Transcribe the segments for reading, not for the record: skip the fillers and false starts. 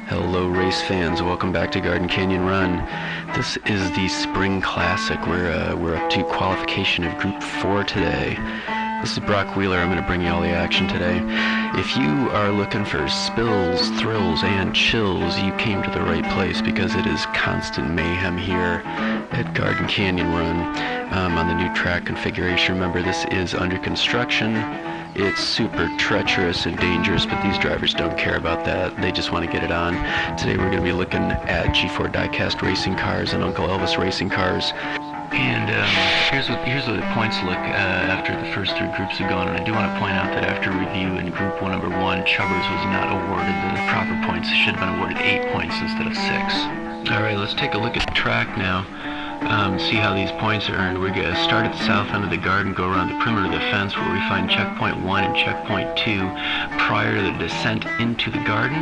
Hello race fans, welcome back to Garden Canyon Run. This is the Spring Classic. We're up to qualification of Group 4 today. This is Brock Wheeler. I'm going to bring you all the action today. If you are looking for spills, thrills, and chills, you came to the right place because it is constant mayhem here at Garden Canyon Run on the new track configuration. Remember, this is under construction. It's super treacherous and dangerous, but these drivers don't care about that. They just want to get it on. Today we're going to be looking at G4 diecast racing cars and Uncle Elvis racing cars. And here's what the points look after the first three groups have gone. And I do want to point out that after review in Group 1, Number 1, Chubbers was not awarded the proper points. It should have been awarded 8 points instead of 6. All right, let's take a look at the track now. See how these points are earned. We're going to start at the south end of the garden, go around the perimeter of the fence where we find checkpoint 1 and checkpoint 2 prior to the descent into the garden.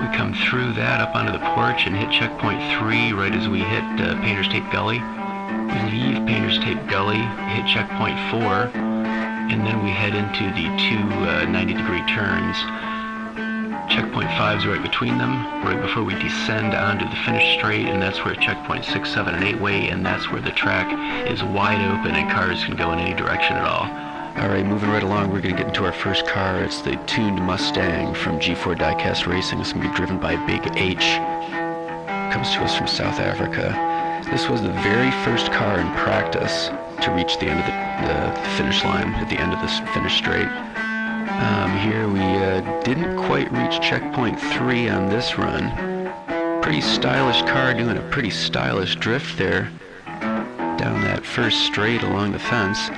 We come through that up onto the porch and hit checkpoint 3 right as we hit Painter's Tape Gully. We leave Painter's Tape Gully, hit checkpoint 4, and then we head into the two 90-degree turns. Checkpoint 5 is right between them, right before we descend onto the finish straight, and that's where checkpoint 6, 7, and 8 weigh, and that's where the track is wide open and cars can go in any direction at all. Alright, moving right along, we're going to get into our first car. It's the tuned Mustang from G4 Diecast Racing. It's going to be driven by Big H. Comes to us from South Africa. This was the very first car in practice to reach the end of the finish line at the end of this finish straight. Here we didn't quite reach checkpoint 3 on this run. Pretty stylish car doing a pretty stylish drift there down that first straight along the fence.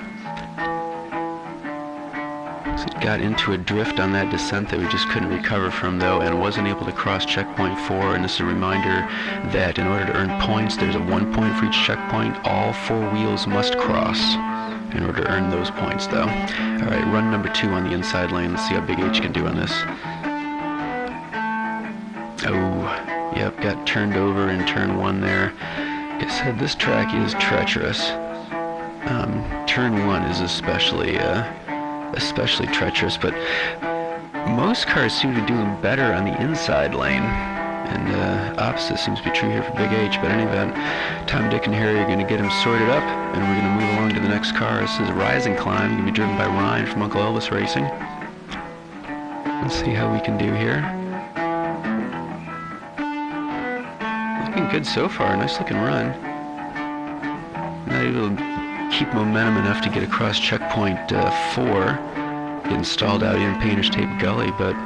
So it got into a drift on that descent that we just couldn't recover from though, and wasn't able to cross checkpoint 4. And this is a reminder that in order to earn points, there's a 1 point for each checkpoint. All 4 wheels must cross in order to earn those points though. Alright, run number 2 on the inside lane. Let's see how Big H can do on this. Oh, yep, got turned over in turn 1 there. Like I said, this track is treacherous. Turn 1 is especially treacherous, but most cars seem to be doing better on the inside lane. And opposite seems to be true here for Big H, but in any event, Tom, Dick, and Harry are going to get him sorted up, and we're going to move along to the next car. This is Rise and Climb, going to be driven by Ryan from Uncle Elvis Racing. Let's see how we can do here. Looking good so far, nice looking run. Not able to keep momentum enough to get across checkpoint 4. Getting stalled out here in Painter's Tape Gully, but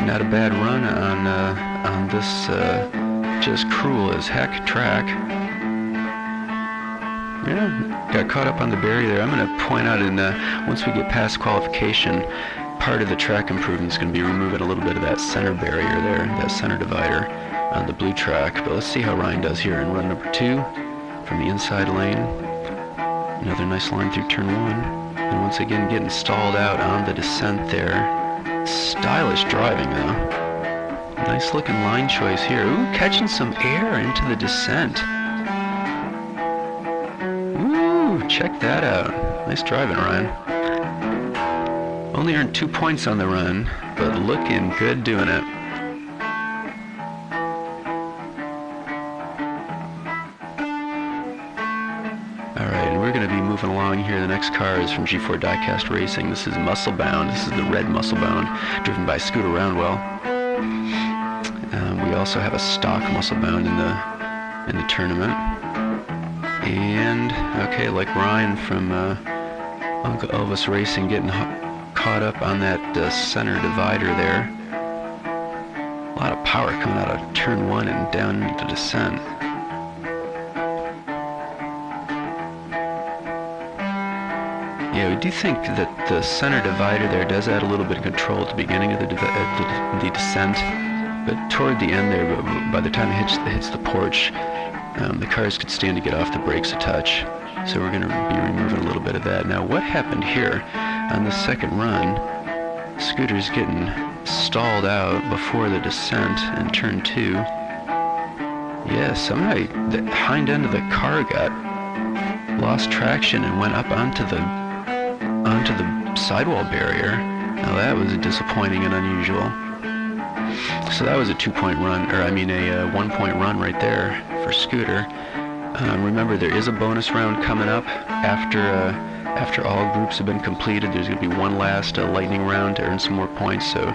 not a bad run on this just cruel as heck track. Yeah, got caught up on the barrier there. I'm going to point out, once we get past qualification, part of the track improvement is going to be removing a little bit of that center barrier there, that center divider on the blue track. But let's see how Ryan does here in run number 2 from the inside lane. Another nice line through turn 1. And once again getting stalled out on the descent there. Stylish driving though. Nice looking line choice here. Ooh, catching some air into the descent. Ooh, check that out. Nice driving, Ryan. Only earned 2 points on the run, but looking good doing it. Alright, and we're going to be moving along here. The next car is from G4 Diecast Racing. This is Musclebound. This is the red Musclebound, driven by Scooter Roundwell. We also have a stock Musclebound in the tournament. And, okay, like Ryan from Uncle Elvis Racing, getting caught up on that center divider there. A lot of power coming out of turn 1 and down into the descent. Yeah, we do think that the center divider there does add a little bit of control at the beginning of the descent, but toward the end there, by the time it hits the porch, the cars could stand to get off the brakes a touch. So we're going to be removing a little bit of that. Now, what happened here on the second run? Scooter's getting stalled out before the descent in turn 2. Yeah, somehow the hind end of the car lost traction and went up onto the sidewall barrier. Now that was disappointing and unusual. So that was a 2-point run, or I mean a 1-point run right there for Scooter. Remember, there is a bonus round coming up after all groups have been completed. There's going to be one last lightning round to earn some more points, so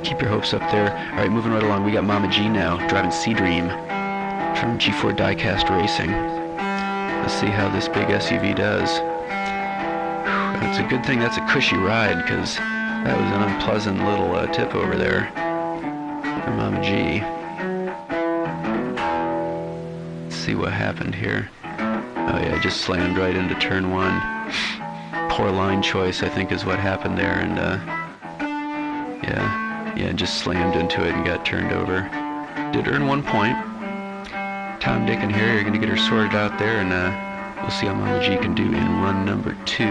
keep your hopes up there. All right, moving right along, we got Mama G now, driving Sea Dream from G4 Diecast Racing. Let's see how this big SUV does. It's a good thing that's a cushy ride, because that was an unpleasant little tip over there for Mama G. Let's see what happened here. Oh yeah, just slammed right into turn 1. Poor line choice, I think, is what happened there, and yeah, just slammed into it and got turned over. Did earn 1 point. Tom, Dick, and Harry are going to get her sorted out there, and we'll see how Mama G can do in run number 2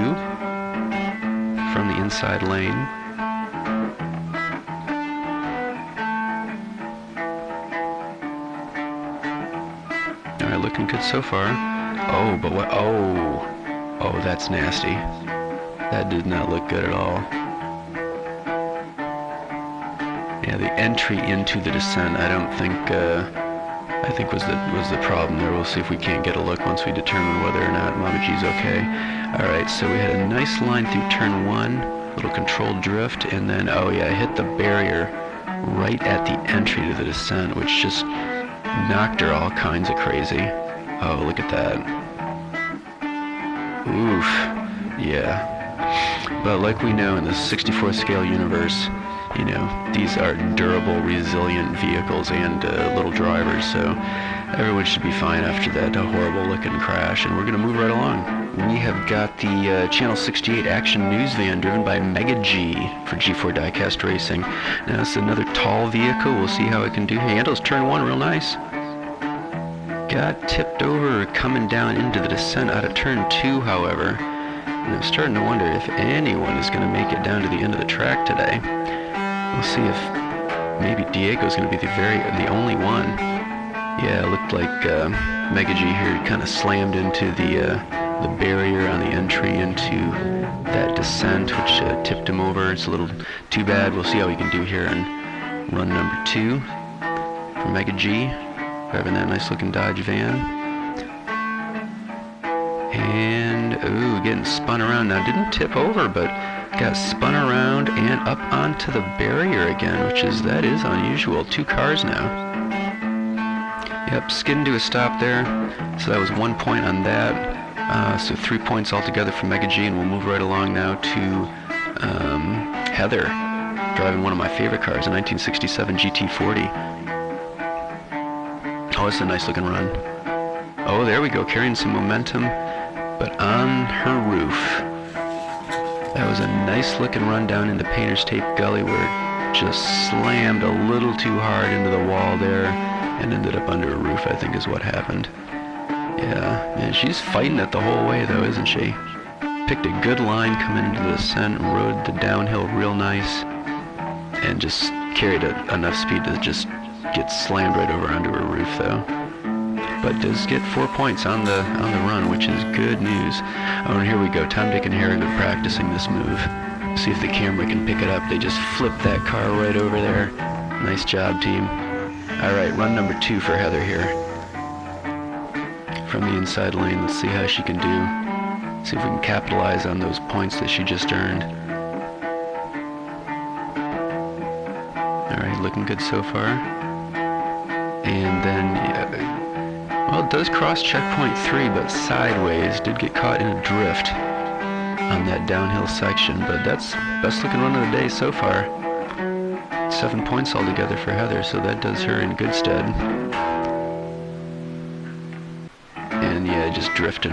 from the inside lane. All right, looking good so far. Oh, but what? Oh, that's nasty. That did not look good at all. Yeah, the entry into the descent, I don't think, I think was the problem there. We'll see if we can't get a look once we determine whether or not Mama G's okay. All right, so we had a nice line through turn 1, little controlled drift, and then, oh yeah, hit the barrier right at the entry to the descent, which just knocked her all kinds of crazy. Oh, look at that. Oof, yeah. But like we know in the 64 scale universe, you know, these are durable, resilient vehicles and little drivers, so everyone should be fine after that horrible-looking crash. And we're going to move right along. We have got the Channel 68 Action News van driven by Mega G for G4 Diecast Racing. Now, it's another tall vehicle. We'll see how it can do. He handles turn 1 real nice. Got tipped over coming down into the descent out of turn 2, however. And I'm starting to wonder if anyone is going to make it down to the end of the track today. We'll see if maybe Diego's going to be the only one. Yeah, it looked like Mega G here kind of slammed into the barrier on the entry into that descent, which tipped him over. It's a little too bad. We'll see how he can do here in run number 2 for Mega G, driving that nice looking Dodge van. And, ooh, getting spun around. Now, didn't tip over, but got spun around and up onto the barrier again, that is unusual. 2 cars now. Yep, skidding to a stop there. So that was 1 point on that. So 3 points altogether for Mega G, and we'll move right along now to Heather, driving one of my favorite cars, a 1967 GT40. Oh, it's a nice looking run. Oh, there we go, carrying some momentum, but on her roof. That was a nice looking run down into Painter's Tape Gully, where it just slammed a little too hard into the wall there and ended up under a roof, I think is what happened. Yeah, and she's fighting it the whole way though, isn't she? Picked a good line coming into the descent, rode the downhill real nice, and just carried enough speed to just get slammed right over onto her roof though. But does get 4 points on the run, which is good news. Oh, and here we go. Tom, Dick, and Harry are practicing this move. See if the camera can pick it up. They just flipped that car right over there. Nice job, team. All right, run number 2 for Heather here. From the inside lane, let's see how she can do. See if we can capitalize on those points that she just earned. All right, looking good so far. And then, well, it does cross checkpoint 3, but sideways. Did get caught in a drift on that downhill section, but that's best looking run of the day so far. 7 points altogether for Heather, so that does her in good stead. And yeah, just drifting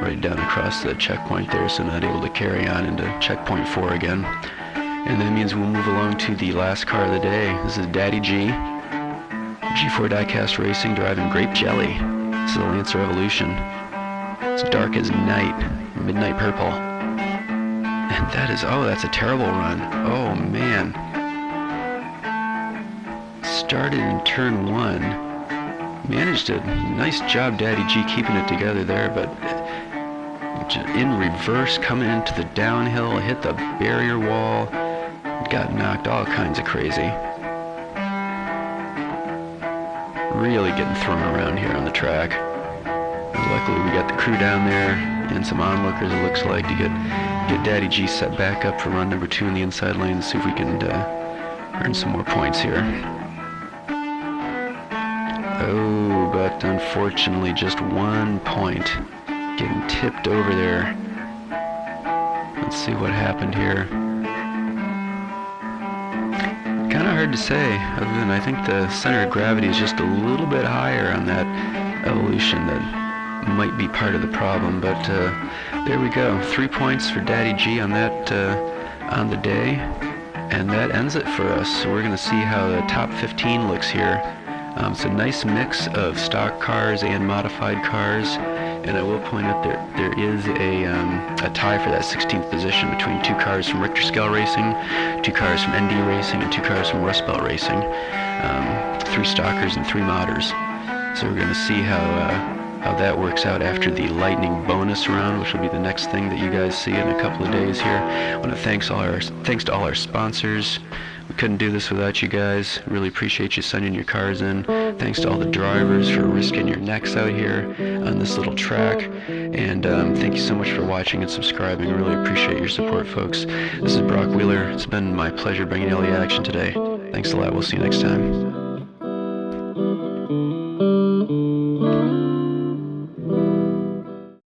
right down across the checkpoint there, so not able to carry on into checkpoint 4 again. And that means we'll move along to the last car of the day. This is Daddy G. G4 Diecast Racing, driving Grape Jelly. This is a Lancer Evolution. It's dark as night, midnight purple. And that is, oh, that's a terrible run. Oh, man. Started in turn 1. Managed a nice job, Daddy G, keeping it together there, but in reverse, coming into the downhill, hit the barrier wall, got knocked all kinds of crazy. really getting thrown around here on the track. Luckily we got the crew down there and some onlookers, it looks like, to get Daddy G set back up for run number 2 in the inside lane and see if we can earn some more points here. Oh, but unfortunately just 1 point. Getting tipped over there. Let's see what happened here. Kind of hard to say, other than I think the center of gravity is just a little bit higher on that evolution. That might be part of the problem, but there we go. 3 points for Daddy G on that on the day, and that ends it for us. So we're going to see how the top 15 looks here. It's a nice mix of stock cars and modified cars, and I will point out there is a tie for that 16th position between 2 cars from Richter Scale Racing, 2 cars from ND Racing, and 2 cars from Rust Belt Racing. 3 stockers and 3 modders. So we're going to see how that works out after the lightning bonus round, which will be the next thing that you guys see in a couple of days here. I want to thanks to all our sponsors. We couldn't do this without you guys. Really appreciate you sending your cars in. Thanks to all the drivers for risking your necks out here on this little track. And thank you so much for watching and subscribing. I really appreciate your support, folks. This is Brock Wheeler. It's been my pleasure bringing you all the action today. Thanks a lot. We'll see you next time.